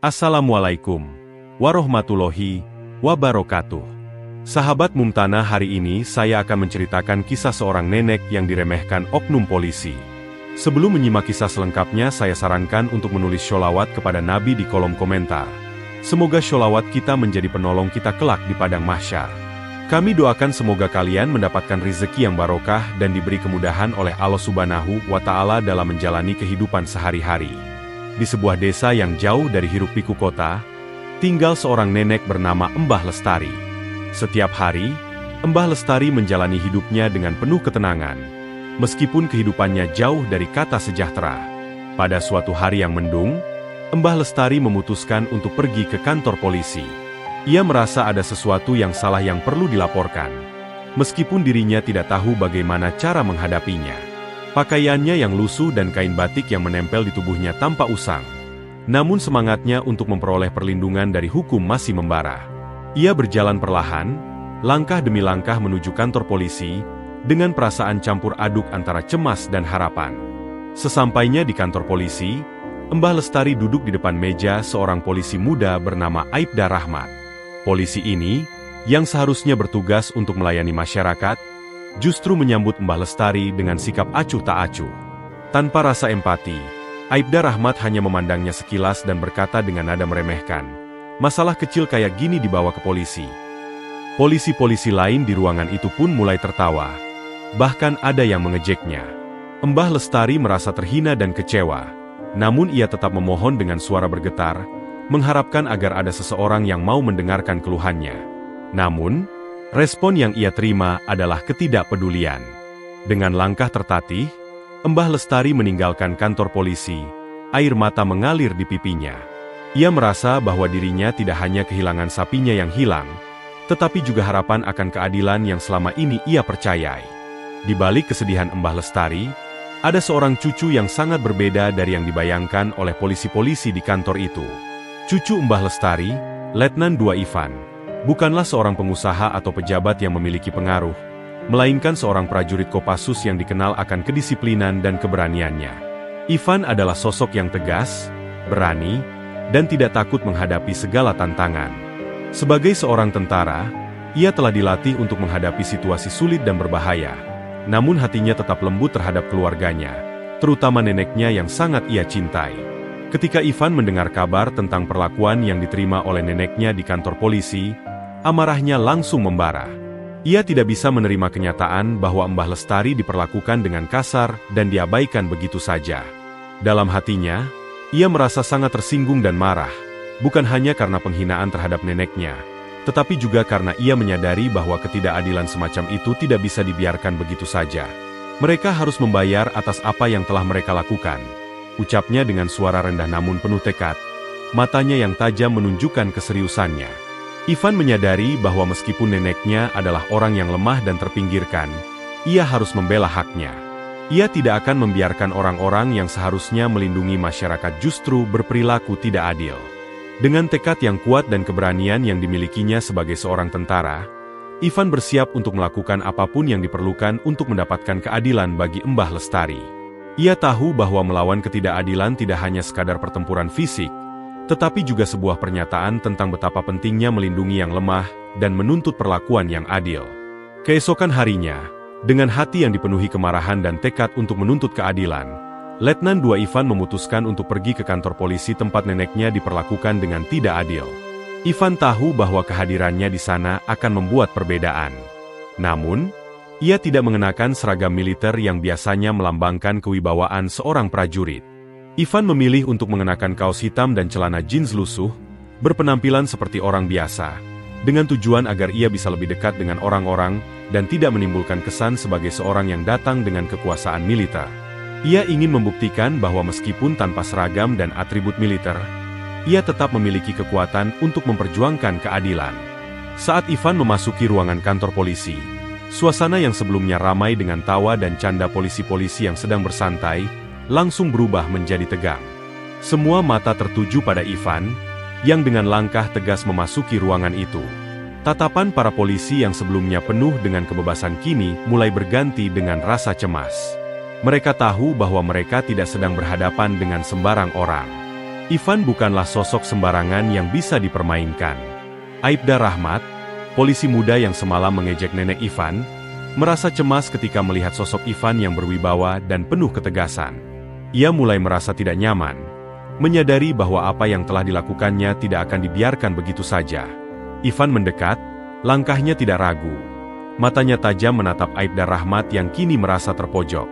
Assalamualaikum warahmatullahi wabarakatuh. Sahabat Mumtana, hari ini saya akan menceritakan kisah seorang nenek yang diremehkan oknum polisi. Sebelum menyimak kisah selengkapnya, saya sarankan untuk menulis sholawat kepada Nabi di kolom komentar. Semoga sholawat kita menjadi penolong kita kelak di padang mahsyar. Kami doakan semoga kalian mendapatkan rezeki yang barokah dan diberi kemudahan oleh Allah Subhanahu wa Ta'ala dalam menjalani kehidupan sehari-hari. Di sebuah desa yang jauh dari hiruk-pikuk kota, tinggal seorang nenek bernama Mbah Lestari. Setiap hari, Mbah Lestari menjalani hidupnya dengan penuh ketenangan, meskipun kehidupannya jauh dari kata sejahtera. Pada suatu hari yang mendung, Mbah Lestari memutuskan untuk pergi ke kantor polisi. Ia merasa ada sesuatu yang salah yang perlu dilaporkan, meskipun dirinya tidak tahu bagaimana cara menghadapinya. Pakaiannya yang lusuh dan kain batik yang menempel di tubuhnya tampak usang. Namun semangatnya untuk memperoleh perlindungan dari hukum masih membara. Ia berjalan perlahan, langkah demi langkah menuju kantor polisi, dengan perasaan campur aduk antara cemas dan harapan. Sesampainya di kantor polisi, Mbah Lestari duduk di depan meja seorang polisi muda bernama Aibda Rahmat. Polisi ini, yang seharusnya bertugas untuk melayani masyarakat, justru menyambut Mbah Lestari dengan sikap acuh tak acuh. Tanpa rasa empati, Aibda Rahmat hanya memandangnya sekilas dan berkata dengan nada meremehkan, "Masalah kecil kayak gini dibawa ke polisi." Polisi-polisi lain di ruangan itu pun mulai tertawa. Bahkan ada yang mengejeknya. Mbah Lestari merasa terhina dan kecewa. Namun ia tetap memohon dengan suara bergetar, mengharapkan agar ada seseorang yang mau mendengarkan keluhannya. Namun, respon yang ia terima adalah ketidakpedulian. Dengan langkah tertatih, Mbah Lestari meninggalkan kantor polisi, air mata mengalir di pipinya. Ia merasa bahwa dirinya tidak hanya kehilangan sapinya yang hilang, tetapi juga harapan akan keadilan yang selama ini ia percayai. Di balik kesedihan Mbah Lestari, ada seorang cucu yang sangat berbeda dari yang dibayangkan oleh polisi-polisi di kantor itu. Cucu Mbah Lestari, Letnan II Ivan, bukanlah seorang pengusaha atau pejabat yang memiliki pengaruh, melainkan seorang prajurit Kopassus yang dikenal akan kedisiplinan dan keberaniannya. Ivan adalah sosok yang tegas, berani, dan tidak takut menghadapi segala tantangan. Sebagai seorang tentara, ia telah dilatih untuk menghadapi situasi sulit dan berbahaya, namun hatinya tetap lembut terhadap keluarganya, terutama neneknya yang sangat ia cintai. Ketika Ivan mendengar kabar tentang perlakuan yang diterima oleh neneknya di kantor polisi, amarahnya langsung membara. Ia tidak bisa menerima kenyataan bahwa Mbah Lestari diperlakukan dengan kasar dan diabaikan begitu saja. Dalam hatinya, ia merasa sangat tersinggung dan marah, bukan hanya karena penghinaan terhadap neneknya, tetapi juga karena ia menyadari bahwa ketidakadilan semacam itu tidak bisa dibiarkan begitu saja. Mereka harus membayar atas apa yang telah mereka lakukan, ucapnya dengan suara rendah namun penuh tekad, matanya yang tajam menunjukkan keseriusannya. Ivan menyadari bahwa meskipun neneknya adalah orang yang lemah dan terpinggirkan, ia harus membela haknya. Ia tidak akan membiarkan orang-orang yang seharusnya melindungi masyarakat justru berperilaku tidak adil. Dengan tekad yang kuat dan keberanian yang dimilikinya sebagai seorang tentara, Ivan bersiap untuk melakukan apapun yang diperlukan untuk mendapatkan keadilan bagi Mbah Lestari. Ia tahu bahwa melawan ketidakadilan tidak hanya sekadar pertempuran fisik, tetapi juga sebuah pernyataan tentang betapa pentingnya melindungi yang lemah dan menuntut perlakuan yang adil. Keesokan harinya, dengan hati yang dipenuhi kemarahan dan tekad untuk menuntut keadilan, Letnan II Ivan memutuskan untuk pergi ke kantor polisi tempat neneknya diperlakukan dengan tidak adil. Ivan tahu bahwa kehadirannya di sana akan membuat perbedaan. Namun, ia tidak mengenakan seragam militer yang biasanya melambangkan kewibawaan seorang prajurit. Ivan memilih untuk mengenakan kaos hitam dan celana jeans lusuh, berpenampilan seperti orang biasa, dengan tujuan agar ia bisa lebih dekat dengan orang-orang dan tidak menimbulkan kesan sebagai seorang yang datang dengan kekuasaan militer. Ia ingin membuktikan bahwa meskipun tanpa seragam dan atribut militer, ia tetap memiliki kekuatan untuk memperjuangkan keadilan. Saat Ivan memasuki ruangan kantor polisi, suasana yang sebelumnya ramai dengan tawa dan canda polisi-polisi yang sedang bersantai, langsung berubah menjadi tegang. Semua mata tertuju pada Ivan, yang dengan langkah tegas memasuki ruangan itu. Tatapan para polisi yang sebelumnya penuh dengan kebebasan kini mulai berganti dengan rasa cemas. Mereka tahu bahwa mereka tidak sedang berhadapan dengan sembarang orang. Ivan bukanlah sosok sembarangan yang bisa dipermainkan. Aibda Rahmat, polisi muda yang semalam mengejek nenek Ivan, merasa cemas ketika melihat sosok Ivan yang berwibawa dan penuh ketegasan. Ia mulai merasa tidak nyaman, menyadari bahwa apa yang telah dilakukannya tidak akan dibiarkan begitu saja. Ivan mendekat, langkahnya tidak ragu. Matanya tajam menatap Aibda Rahmat yang kini merasa terpojok.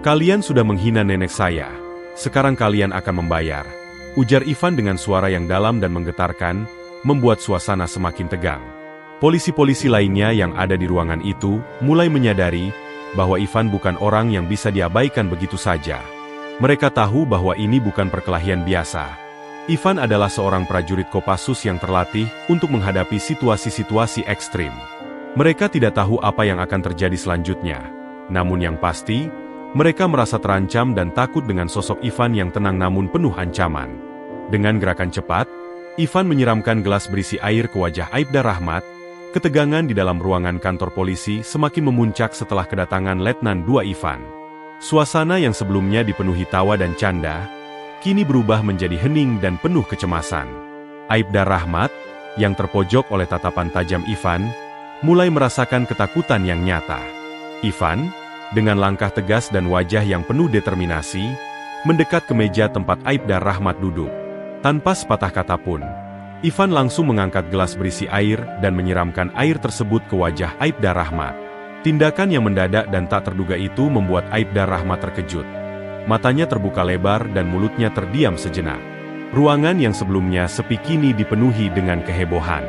"Kalian sudah menghina nenek saya. Sekarang kalian akan membayar," ujar Ivan dengan suara yang dalam dan menggetarkan, membuat suasana semakin tegang. Polisi-polisi lainnya yang ada di ruangan itu mulai menyadari bahwa Ivan bukan orang yang bisa diabaikan begitu saja. Mereka tahu bahwa ini bukan perkelahian biasa. Ivan adalah seorang prajurit Kopassus yang terlatih untuk menghadapi situasi-situasi ekstrim. Mereka tidak tahu apa yang akan terjadi selanjutnya. Namun yang pasti, mereka merasa terancam dan takut dengan sosok Ivan yang tenang namun penuh ancaman. Dengan gerakan cepat, Ivan menyiramkan gelas berisi air ke wajah Aibda Rahmat. Ketegangan di dalam ruangan kantor polisi semakin memuncak setelah kedatangan Letnan II Ivan. Suasana yang sebelumnya dipenuhi tawa dan canda, kini berubah menjadi hening dan penuh kecemasan. Aibda Rahmat, yang terpojok oleh tatapan tajam Ivan, mulai merasakan ketakutan yang nyata. Ivan, dengan langkah tegas dan wajah yang penuh determinasi, mendekat ke meja tempat Aibda Rahmat duduk. Tanpa sepatah kata pun, Ivan langsung mengangkat gelas berisi air dan menyiramkan air tersebut ke wajah Aibda Rahmat. Tindakan yang mendadak dan tak terduga itu membuat Aibda Rahmat terkejut. Matanya terbuka lebar dan mulutnya terdiam sejenak. Ruangan yang sebelumnya sepi kini dipenuhi dengan kehebohan.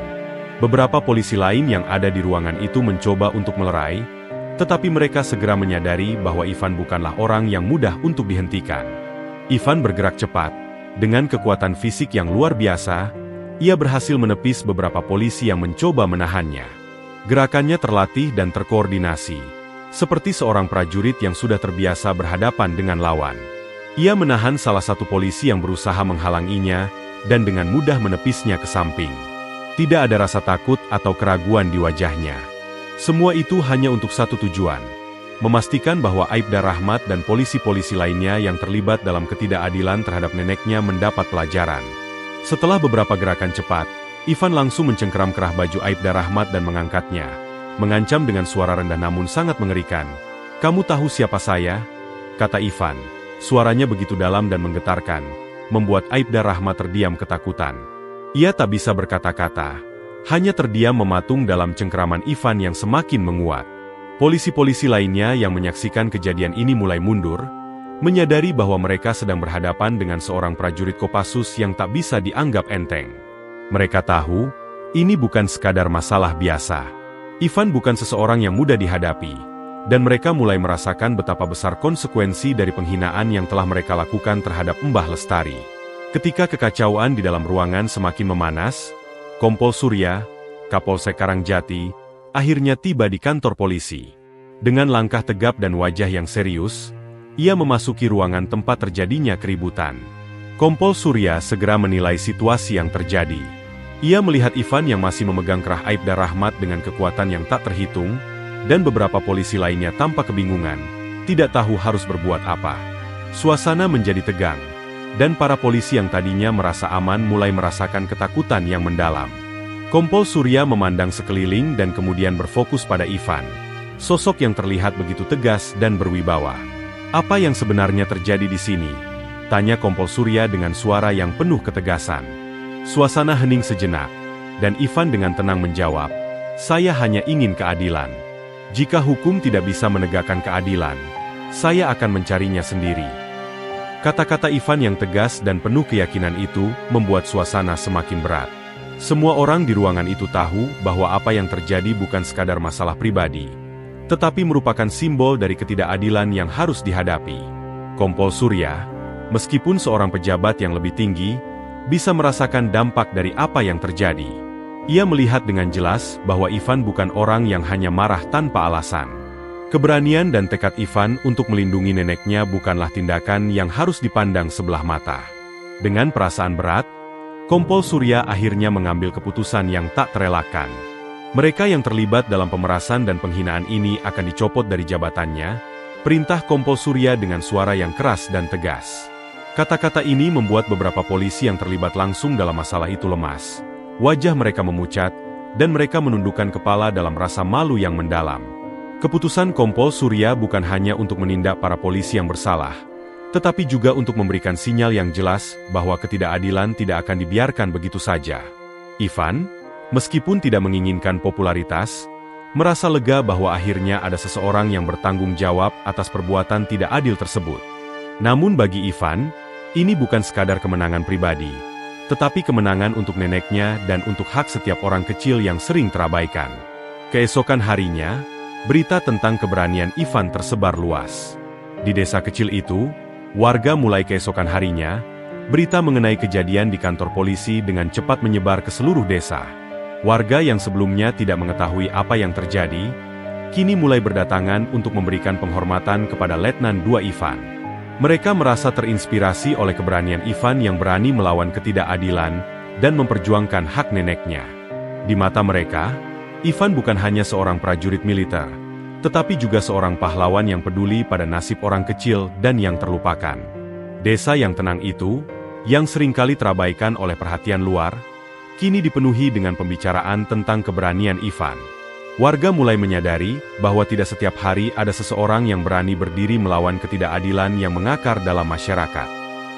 Beberapa polisi lain yang ada di ruangan itu mencoba untuk melerai, tetapi mereka segera menyadari bahwa Ivan bukanlah orang yang mudah untuk dihentikan. Ivan bergerak cepat. Dengan kekuatan fisik yang luar biasa, ia berhasil menepis beberapa polisi yang mencoba menahannya. Gerakannya terlatih dan terkoordinasi, seperti seorang prajurit yang sudah terbiasa berhadapan dengan lawan. Ia menahan salah satu polisi yang berusaha menghalanginya, dan dengan mudah menepisnya ke samping. Tidak ada rasa takut atau keraguan di wajahnya. Semua itu hanya untuk satu tujuan, memastikan bahwa Aibda Rahmat dan polisi-polisi lainnya yang terlibat dalam ketidakadilan terhadap neneknya mendapat pelajaran. Setelah beberapa gerakan cepat, Ivan langsung mencengkeram kerah baju Aibda Rahmat dan mengangkatnya, mengancam dengan suara rendah namun sangat mengerikan. "Kamu tahu siapa saya?" kata Ivan. Suaranya begitu dalam dan menggetarkan, membuat Aibda Rahmat terdiam ketakutan. Ia tak bisa berkata-kata, hanya terdiam mematung dalam cengkeraman Ivan yang semakin menguat. Polisi-polisi lainnya yang menyaksikan kejadian ini mulai mundur, menyadari bahwa mereka sedang berhadapan dengan seorang prajurit Kopassus yang tak bisa dianggap enteng. Mereka tahu, ini bukan sekadar masalah biasa. Ivan bukan seseorang yang mudah dihadapi, dan mereka mulai merasakan betapa besar konsekuensi dari penghinaan yang telah mereka lakukan terhadap Mbah Lestari. Ketika kekacauan di dalam ruangan semakin memanas, Kompol Surya, Kapolsek Karangjati, akhirnya tiba di kantor polisi. Dengan langkah tegap dan wajah yang serius, ia memasuki ruangan tempat terjadinya keributan. Kompol Surya segera menilai situasi yang terjadi. Ia melihat Ivan yang masih memegang kerah Aibda Rahmat dengan kekuatan yang tak terhitung, dan beberapa polisi lainnya tampak kebingungan, tidak tahu harus berbuat apa. Suasana menjadi tegang, dan para polisi yang tadinya merasa aman mulai merasakan ketakutan yang mendalam. Kompol Surya memandang sekeliling dan kemudian berfokus pada Ivan. Sosok yang terlihat begitu tegas dan berwibawa. "Apa yang sebenarnya terjadi di sini?" tanya Kompol Surya dengan suara yang penuh ketegasan. Suasana hening sejenak, dan Ivan dengan tenang menjawab, "Saya hanya ingin keadilan. Jika hukum tidak bisa menegakkan keadilan, saya akan mencarinya sendiri." Kata-kata Ivan yang tegas dan penuh keyakinan itu membuat suasana semakin berat. Semua orang di ruangan itu tahu bahwa apa yang terjadi bukan sekadar masalah pribadi, tetapi merupakan simbol dari ketidakadilan yang harus dihadapi. Kompol Surya, meskipun seorang pejabat yang lebih tinggi, bisa merasakan dampak dari apa yang terjadi. Ia melihat dengan jelas bahwa Ivan bukan orang yang hanya marah tanpa alasan. Keberanian dan tekad Ivan untuk melindungi neneknya bukanlah tindakan yang harus dipandang sebelah mata. Dengan perasaan berat, Kompol Surya akhirnya mengambil keputusan yang tak terelakkan. Mereka yang terlibat dalam pemerasan dan penghinaan ini akan dicopot dari jabatannya, perintah Kompol Surya dengan suara yang keras dan tegas. Kata-kata ini membuat beberapa polisi yang terlibat langsung dalam masalah itu lemas. Wajah mereka memucat, dan mereka menundukkan kepala dalam rasa malu yang mendalam. Keputusan Kompol Surya bukan hanya untuk menindak para polisi yang bersalah, tetapi juga untuk memberikan sinyal yang jelas bahwa ketidakadilan tidak akan dibiarkan begitu saja. Ivan, meskipun tidak menginginkan popularitas, merasa lega bahwa akhirnya ada seseorang yang bertanggung jawab atas perbuatan tidak adil tersebut. Namun bagi Ivan, ini bukan sekadar kemenangan pribadi, tetapi kemenangan untuk neneknya dan untuk hak setiap orang kecil yang sering terabaikan. Keesokan harinya, berita tentang keberanian Ivan tersebar luas. Di desa kecil itu, warga mulai keesokan harinya, berita mengenai kejadian di kantor polisi dengan cepat menyebar ke seluruh desa. Warga yang sebelumnya tidak mengetahui apa yang terjadi, kini mulai berdatangan untuk memberikan penghormatan kepada Letnan II Ivan. Mereka merasa terinspirasi oleh keberanian Ivan yang berani melawan ketidakadilan dan memperjuangkan hak neneknya. Di mata mereka, Ivan bukan hanya seorang prajurit militer, tetapi juga seorang pahlawan yang peduli pada nasib orang kecil dan yang terlupakan. Desa yang tenang itu, yang seringkali terabaikan oleh perhatian luar, kini dipenuhi dengan pembicaraan tentang keberanian Ivan. Warga mulai menyadari bahwa tidak setiap hari ada seseorang yang berani berdiri melawan ketidakadilan yang mengakar dalam masyarakat.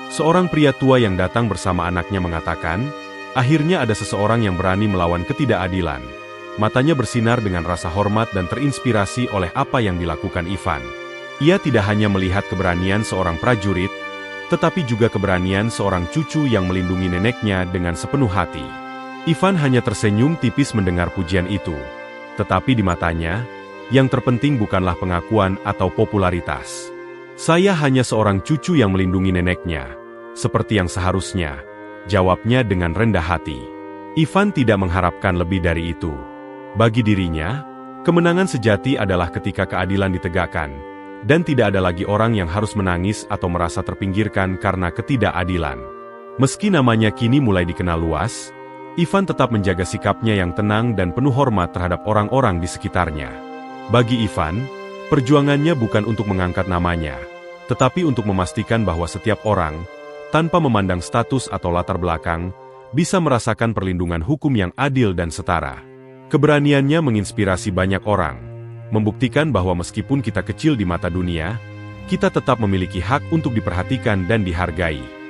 Seorang pria tua yang datang bersama anaknya mengatakan, akhirnya ada seseorang yang berani melawan ketidakadilan. Matanya bersinar dengan rasa hormat dan terinspirasi oleh apa yang dilakukan Ivan. Ia tidak hanya melihat keberanian seorang prajurit, tetapi juga keberanian seorang cucu yang melindungi neneknya dengan sepenuh hati. Ivan hanya tersenyum tipis mendengar pujian itu. Tetapi di matanya, yang terpenting bukanlah pengakuan atau popularitas. Saya hanya seorang cucu yang melindungi neneknya, seperti yang seharusnya, jawabnya dengan rendah hati. Ivan tidak mengharapkan lebih dari itu. Bagi dirinya, kemenangan sejati adalah ketika keadilan ditegakkan, dan tidak ada lagi orang yang harus menangis atau merasa terpinggirkan karena ketidakadilan. Meski namanya kini mulai dikenal luas, Ivan tetap menjaga sikapnya yang tenang dan penuh hormat terhadap orang-orang di sekitarnya. Bagi Ivan, perjuangannya bukan untuk mengangkat namanya, tetapi untuk memastikan bahwa setiap orang, tanpa memandang status atau latar belakang, bisa merasakan perlindungan hukum yang adil dan setara. Keberaniannya menginspirasi banyak orang, membuktikan bahwa meskipun kita kecil di mata dunia, kita tetap memiliki hak untuk diperhatikan dan dihargai.